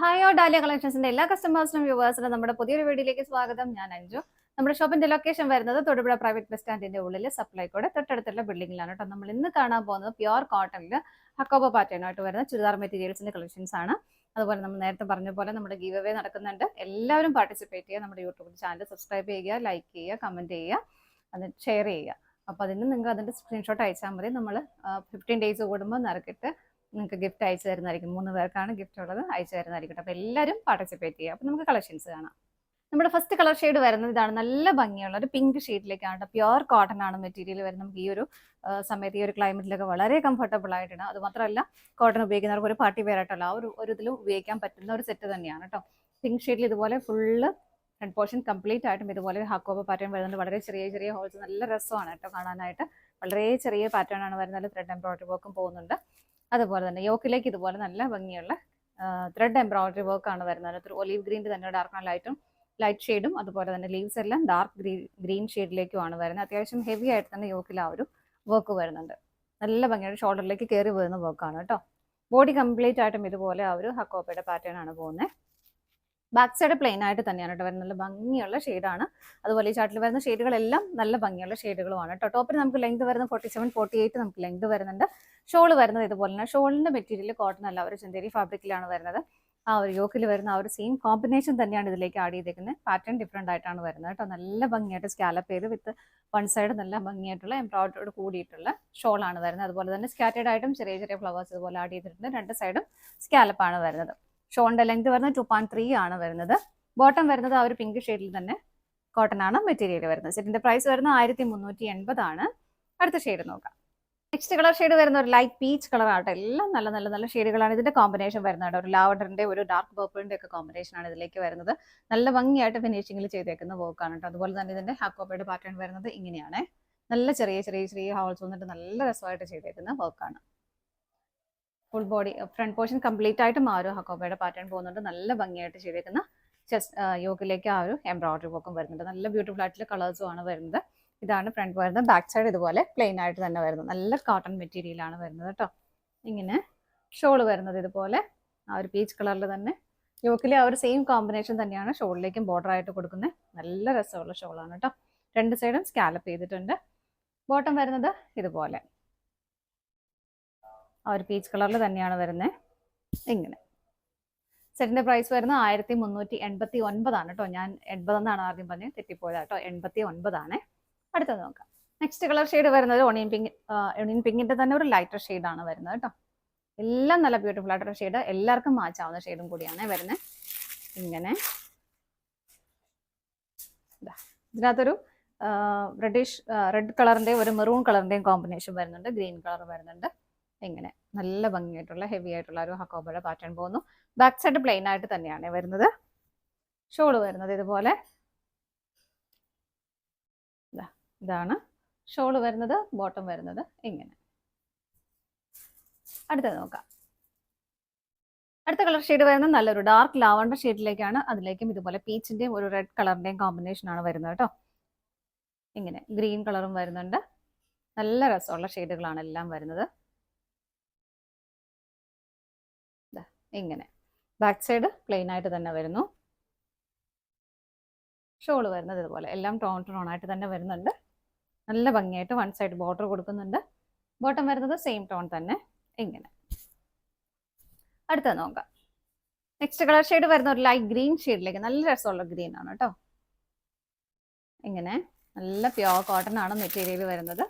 Hi all dahlia കളക്ഷൻസിന്റെ എല്ലാ കസ്റ്റമേഴ്സിനും വ്യൂവേഴ്സിനും നമ്മുടെ പുതിയൊരു വീഡിയോയിലേക്ക് സ്വാഗതം. ഞാൻ അഞ്ജു. നമ്മുടെ ഷോപ്പിന്റെ ലൊക്കേഷൻ വരുന്നത് തൊടുപുഴ പ്രൈവറ്റ് ബസ് സ്റ്റാൻഡിന്റെ ഉള്ളിൽ സപ്ലൈക്കോടെ തൊട്ടടുത്തുള്ള ബിൽഡിംഗിലാണ് കേട്ടോ. നമ്മൾ ഇന്ന് കാണാൻ പോകുന്നത് പ്യുവർ കോട്ടണിൽ ഹക്കോബ പാറ്റേൺ ആയിട്ട് വരുന്ന ചുരിദാർ മെറ്റീരിയൽസിന്റെ കളക്ഷൻസ് ആണ്. അതുപോലെ നമ്മൾ നേരത്തെ പറഞ്ഞ പോലെ നമ്മുടെ ഗീവ് അവേ നടക്കുന്നുണ്ട്. എല്ലാവരും പാർട്ടിസിപ്പേറ്റ് ചെയ്യുക. നമ്മുടെ യൂട്യൂബ് ചാനൽ സബ്സ്ക്രൈബ് ചെയ്യുക, ലൈക്ക് ചെയ്യുക, കമന്റ് ചെയ്യുക, എന്നിട്ട് ഷെയർ ചെയ്യുക. അപ്പോൾ അതിന് നിങ്ങൾ അതിന്റെ സ്ക്രീൻഷോട്ട് അയച്ചാൽ മതി. നമ്മൾ 15 ഡേയ്സ് കൂടുമ്പോൾ നറുക്കിട്ട് നിങ്ങൾക്ക് ഗിഫ്റ്റ് അയച്ചു തരുന്നതായിരിക്കും. 3 പേർക്കാണ് ഗിഫ്റ്റ് ഉള്ളത്, അയച്ചു തരുന്നതായിരിക്കും. അപ്പോൾ എല്ലാവരും പാർട്ടിസിപ്പേറ്റ് ചെയ്യുക. അപ്പോൾ നമുക്ക് കളക്ഷൻസ് കാണാം. നമ്മുടെ ഫസ്റ്റ് കളർ ഷെയ്ഡ് വരുന്നത് ഇതാണ്. നല്ല ഭംഗിയുള്ള ഒരു പിങ്ക് ഷെയ്ഡിലേക്കാണ്. പ്യുവർ കോട്ടൺ ആണ് മെറ്റീരിയൽ വരുന്നത്. നമുക്ക് ഈ ഒരു സമയത്ത് ഈ ഒരു ക്ലൈമറ്റിലൊക്കെ വളരെ കംഫർട്ടബിൾ ആയിട്ടാണ്. അത് മാത്രമല്ല കോട്ടൺ ഉപയോഗിക്കുന്നവർക്ക് ഒരു പാർട്ടി വെയർ ആയിട്ടുള്ള ആ ഒരു ഇതിലും ഉപയോഗിക്കാൻ പറ്റുന്ന ഒരു സെറ്റ് തന്നെയാണ് കേട്ടോ. പിങ്ക് ഷെയ്ഡിൽ ഇതുപോലെ ഫുള്ള് ഫ്രണ്ട് പോർഷൻ കംപ്ലീറ്റ് ആയിട്ടും ഇതുപോലെ ഹാക്കോബ പാറ്റേൺ വരുന്നുണ്ട്. വളരെ ചെറിയ ചെറിയ ഹോൾസ്, നല്ല രസമാണ് കേട്ടോ കാണാനായിട്ട്. വളരെ ചെറിയ പാറ്റേൺ ആണ് വരുന്നത്. ത്രെഡ് എംബ്രോയിഡറി വർക്കും പോകുന്നുണ്ട്. അതുപോലെ തന്നെ യോക്കിലേക്ക് ഇതുപോലെ നല്ല ഭംഗിയുള്ള ത്രെഡ് എംബ്രോയിഡറി വർക്ക് ആണ് വരുന്നത്. ഒലീവ് ഗ്രീൻ്റെ തന്നെ ഡാർക്ക് ലൈറ്റ് ഷെയ്ഡും അതുപോലെ തന്നെ ലീവ്സ് എല്ലാം ഡാർക്ക് ഗ്രീൻ ഷെയ്ഡിലേക്കുമാണ് വരുന്നത്. അത്യാവശ്യം ഹെവി ആയിട്ട് തന്നെ യോക്കിൽ ആ ഒരു വർക്ക് വരുന്നുണ്ട്. നല്ല ഭംഗിയായിട്ട് ഷോൾഡറിലേക്ക് കയറി വരുന്ന വർക്കാണ് കേട്ടോ. ബോഡി കംപ്ലീറ്റ് ആയിട്ടും ഇതുപോലെ ആ ഒരു ഹക്കോപ്പയുടെ പാറ്റേൺ ആണ് പോകുന്നത്. ബാക്ക് സൈഡ് പ്ലെയിൻ ആയിട്ട് തന്നെയാണ് കേട്ടോ വരുന്നത്. നല്ല ഭംഗിയുള്ള ഷെയ്ഡാണ്. അതുപോലെ ഈ ചാർട്ടിൽ വരുന്ന ഷെയ്ഡുകളെല്ലാം നല്ല ഭംഗിയുള്ള ഷെയ്ഡുകളുമാണ് കേട്ടോ. ടോപ്പിൽ നമുക്ക് ലെങ്ത് വരുന്നത് 47, 48 നമുക്ക് ലെങ്ത് വരുന്നുണ്ട്. ഷോൾ വരുന്നത് ഇതുപോലെ തന്നെ. ഷോളിന്റെ മെറ്റീരിയൽ കോട്ടൺ അല്ല, ഒരു ചന്തേരി ഫാബ്രിക്കിലാണ് വരുന്നത്. ആ ഒരു യോക്കിൽ വരുന്ന ആ ഒരു സെയിം കോമ്പിനേഷൻ തന്നെയാണ് ഇതിലേക്ക് ആഡ് ചെയ്തേക്കുന്നത്. പാറ്റേൺ ഡിഫറെന്റ് ആയിട്ടാണ് വരുന്നത് കേട്ടോ. നല്ല ഭംഗിയായിട്ട് സ്കാലപ്പ് ചെയ്ത് വിത്ത് വൺ സൈഡ് നല്ല ഭംഗിയായിട്ടുള്ള എംബ്രോയിഡറിയോട് കൂടിയിട്ടുള്ള ഷോളാണ് വരുന്നത്. അതുപോലെ തന്നെ സ്കാറ്റേഡ് ആയിട്ടും ചെറിയ ചെറിയ ഫ്ലവേഴ്സ് ഇതുപോലെ ആഡ് ചെയ്തിട്ടുണ്ട്. രണ്ട് സൈഡും സ്കാലപ്പാണ് വരുന്നത്. ഷോളിന്റെ ലെങ്ത് വരുന്നത് 2.3 ആണ് വരുന്നത്. ബോട്ടം വരുന്നത് ആ ഒരു പിങ്ക് ഷെയ്ഡിൽ തന്നെ കോട്ടൺ ആണ് മെറ്റീരിയൽ വരുന്നത്. സെറ്റിന്റെ പ്രൈസ് വരുന്നത് 1380 ആണ്. അടുത്ത ഷെയ്ഡ് നോക്കാം. നെക്സ്റ്റ് കളർ ഷെയ്ഡ് വരുന്ന ഒരു ലൈറ്റ് പീച്ച് കളർ ആട്ടോ. എല്ലാം നല്ല നല്ല നല്ല ഷെയ്ഡുകളാണ്. ഇതിന്റെ കോമ്പിനേഷൻ വരുന്നത് ഒരു ലാവണ്ടറിന്റെ ഒരു ഡാർക്ക് പർപ്പിളിന്റെ ഒക്കെ കോമ്പിനേഷൻ ആണ് ഇതിലേക്ക് വരുന്നത്. നല്ല ഭംഗിയായിട്ട് ഫിനിഷിംഗിൽ ചെയ്തേക്കുന്ന വർക്കാണ് കേട്ടോ. അതുപോലെ തന്നെ ഇതിന്റെ ഹാക്കോബയുടെ പാറ്റേൺ വരുന്നത് ഇങ്ങനെയാണ്. നല്ല ചെറിയ ചെറിയ ചെറിയ ഹോൾസ് വന്നിട്ട് നല്ല രസമായിട്ട് ചെയ്തേക്കുന്ന വർക്കാണ്. Full body front portion complete ആയിട്ടും ആ ഒരു ഹക്കോബയുടെ പാറ്റേൺ പോകുന്നുണ്ട്. നല്ല ഭംഗിയായിട്ട് ചെയ്തേക്കുന്ന ചെസ്റ്റ് യോക്കിലേക്ക് ആ ഒരു എംബ്രോയിഡറി വർക്കും വരുന്നുണ്ട്. നല്ല ബ്യൂട്ടിഫുൾ ആയിട്ടുള്ള കളേഴ്സും ആണ് വരുന്നത്. ഇതാണ് ഫ്രണ്ട് വരുന്നത്. ബാക്ക് സൈഡ് ഇതുപോലെ പ്ലെയിൻ ആയിട്ട് തന്നെ വരുന്നത്. നല്ല കോട്ടൺ മെറ്റീരിയൽ ആണ് വരുന്നത് കേട്ടോ. ഇങ്ങനെ ഷോള് വരുന്നത് ഇതുപോലെ ആ ഒരു പീച്ച് കളറിൽ തന്നെ യോക്കിലെ ആ ഒരു സെയിം കോമ്പിനേഷൻ തന്നെയാണ് ഷോളിലേക്കും ബോർഡർ ആയിട്ട് കൊടുക്കുന്നത്. നല്ല രസമുള്ള ഷോളാണ് കേട്ടോ. രണ്ട് സൈഡും സ്കാലപ്പ് ചെയ്തിട്ടുണ്ട്. ബോട്ടം വരുന്നത് ഇതുപോലെ ആ ഒരു പീച്ച് കളറിൽ തന്നെയാണ് വരുന്നത്. ഇങ്ങനെ സെറ്റിന്റെ പ്രൈസ് വരുന്നത് 1389 ആണ് കേട്ടോ. ഞാൻ 80 എന്നാണ് ആദ്യം പറഞ്ഞത്, തെറ്റിപ്പോയത് കേട്ടോ. 89 ആണ്. അടുത്തത് നോക്കാം. നെക്സ്റ്റ് കളർ ഷെയ്ഡ് വരുന്നത് ഒണിയൻ പിങ്കിന്റെ തന്നെ ഒരു ലൈറ്റർ ഷെയ്ഡാണ് വരുന്നത് കേട്ടോ. എല്ലാം നല്ല ബ്യൂട്ടിഫുൾ ആയിട്ടുള്ള ഷെയ്ഡ്, എല്ലാവർക്കും മാച്ച് ആവുന്ന ഷെയ്ഡും കൂടിയാണ് വരുന്നത്. ഇങ്ങനെ ഇതിനകത്തൊരു റെഡ് കളറിന്റെയും ഒരു മെറൂൺ കളറിന്റെയും കോമ്പിനേഷൻ വരുന്നുണ്ട്. ഗ്രീൻ കളർ വരുന്നുണ്ട്. ഇങ്ങനെ നല്ല ഭംഗിയായിട്ടുള്ള ഹെവി ആയിട്ടുള്ള ഒരു ഹക്കോബയുടെ പാറ്റേൺ പോകുന്നു. ബാക്ക് സൈഡ് പ്ലെയിൻ ആയിട്ട് തന്നെയാണ് വരുന്നത്. ഷോള് വരുന്നത് ഇതുപോലെ ഇതാണ് ഷോള് വരുന്നത്. ബോട്ടം വരുന്നത് ഇങ്ങനെ. അടുത്തത് നോക്കാം. അടുത്ത കളർ ഷെയ്ഡ് വരുന്നത് നല്ലൊരു ഡാർക്ക് ലാവണ്ടർ ഷെയ്ഡിലേക്കാണ്. അതിലേക്കും ഇതുപോലെ പീച്ചിന്റെയും ഒരു റെഡ് കളറിന്റെയും കോമ്പിനേഷൻ ആണ് വരുന്നത് കേട്ടോ. ഇങ്ങനെ ഗ്രീൻ കളറും വരുന്നുണ്ട്. നല്ല രസമുള്ള ഷെയ്ഡുകളാണ് എല്ലാം വരുന്നത്. ഇങ്ങനെ ബാക്ക് സൈഡ് പ്ലെയിൻ ആയിട്ട് തന്നെ വരുന്നു. ഷോള് വരുന്നത് ഇതുപോലെ എല്ലാം ടോൺ ആയിട്ട് തന്നെ വരുന്നുണ്ട്. നല്ല ഭംഗിയായിട്ട് വൺ സൈഡ് ബോർഡർ കൊടുക്കുന്നുണ്ട്. ബോട്ടം വരുന്നത് സെയിം ടോൺ തന്നെ. ഇങ്ങനെ അടുത്തത് നോക്കാം. നെക്സ്റ്റ് കളർ ഷെയ്ഡ് വരുന്ന ഒരു ലൈറ്റ് ഗ്രീൻ ഷെയ്ഡിലേക്ക്. നല്ല രസമുള്ള ഗ്രീൻ ആണ് കേട്ടോ. ഇങ്ങനെ നല്ല പ്യോർ കോട്ടൺ ആണ് മെറ്റീരിയൽ വരുന്നത്.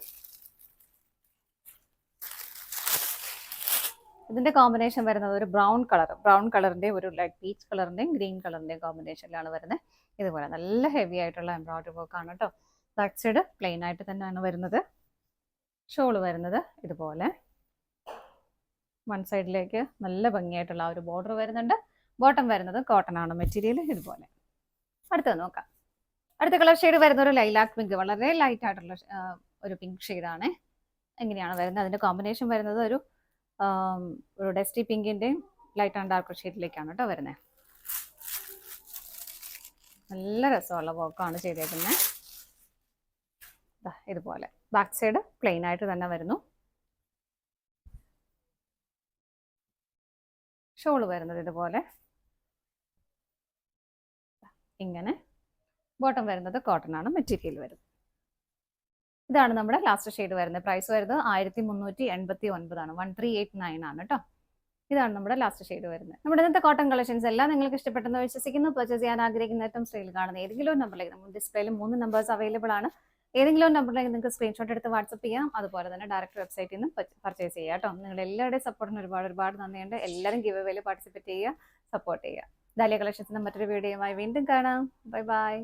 ഇതിന്റെ കോമ്പിനേഷൻ വരുന്നത് ഒരു ബ്രൗൺ കളറിന്റെ ഒരു ലൈറ്റ് പീച്ച് കളറിന്റെയും ഗ്രീൻ കളറിന്റെയും കോമ്പിനേഷനിലാണ് വരുന്നത്. ഇതുപോലെ നല്ല ഹെവി ആയിട്ടുള്ള എംബ്രോയിഡറി വർക്ക് ആണ് കേട്ടോ. ബാക്ക് സൈഡ് പ്ലെയിൻ ആയിട്ട് തന്നെയാണ് വരുന്നത്. ഷോള് വരുന്നത് ഇതുപോലെ വൺ സൈഡിലേക്ക് നല്ല ഭംഗിയായിട്ടുള്ള ഒരു ബോർഡർ വരുന്നുണ്ട്. ബോട്ടം വരുന്നത് കോട്ടൺ ആണ് മെറ്റീരിയൽ ഇതുപോലെ. അടുത്തത് നോക്കാം. അടുത്ത കളർ ഷെയ്ഡ് വരുന്ന ഒരു ലൈലാക്ക് പിങ്ക്, വളരെ ലൈറ്റ് ആയിട്ടുള്ള ഒരു പിങ്ക് ഷെയ്ഡാണ്. എങ്ങനെയാണ് വരുന്നത്? അതിന്റെ കോമ്പിനേഷൻ വരുന്നത് ഒരു ഡസ്റ്റി പിങ്കിന്റെയും ലൈറ്റ് ആൻഡ് ഡാർക്ക് ഷെയ്ഡിലേക്കാണ് കേട്ടോ വരുന്നത്. നല്ല രസമുള്ള വർക്കാണ് ചെയ്തേക്കുന്നത്. ഇതുപോലെ ബാക്ക് സൈഡ് പ്ലെയിൻ ആയിട്ട് തന്നെ വരുന്നു. ഷോള് വരുന്നത് ഇതുപോലെ ഇങ്ങനെ. ബോട്ടം വരുന്നത് കോട്ടൺ ആണ് മെറ്റീരിയൽ വരുന്നത്. ഇതാണ് നമ്മുടെ ലാസ്റ്റ് ഷെയ്ഡ് വരുന്നത്. പ്രൈസ് വരുന്നത് 1389 ആണ്, 1389 ആണ് കേട്ടോ. ഇതാണ് നമ്മുടെ ലാസ്റ്റ് ഷെയ്ഡ് വരുന്നത്. നമ്മുടെ ഇന്നത്തെ കോട്ടൺ കളക്ഷൻസ് എല്ലാം നിങ്ങൾക്ക് ഇഷ്ടപ്പെട്ടെന്ന് വിശ്വസിക്കുന്നു. പർച്ചേസ് ചെയ്യാൻ ആഗ്രഹിക്കുന്ന ഏറ്റവും സ്ക്രീനിൽ കാണുന്ന ഏതെങ്കിലും നമ്പറിലേക്ക് നമ്മൾ ഡിസ്പ്ലേയിൽ 3 നമ്പേഴ്സ് അവൈലബിൾ ആണ്. ഏതെങ്കിലും നമ്പറിലേക്ക് നിങ്ങൾക്ക് സ്ക്രീൻഷോട്ട് എടുത്ത് വാട്സപ്പ് ചെയ്യാം. അതുപോലെ തന്നെ ഡയറക്റ്റ് വെബ്സൈറ്റിൽ നിന്ന് പർച്ചേസ് ചെയ്യാം കേട്ടോ. നിങ്ങളുടെ എല്ലാവരുടെയും സപ്പോർട്ടിന് ഒരുപാട് നന്ദിയുണ്ട്. എല്ലാവരും ഗിവ് അവേയിൽ പാർട്ടിസിപ്പേറ്റ് ചെയ്യുക, സപ്പോർട്ട് ചെയ്യുക. ഡാലിയ കളക്ഷൻസിന്റെ മറ്റൊരു വീഡിയോയുമായി വീണ്ടും കാണാം. Bye bye.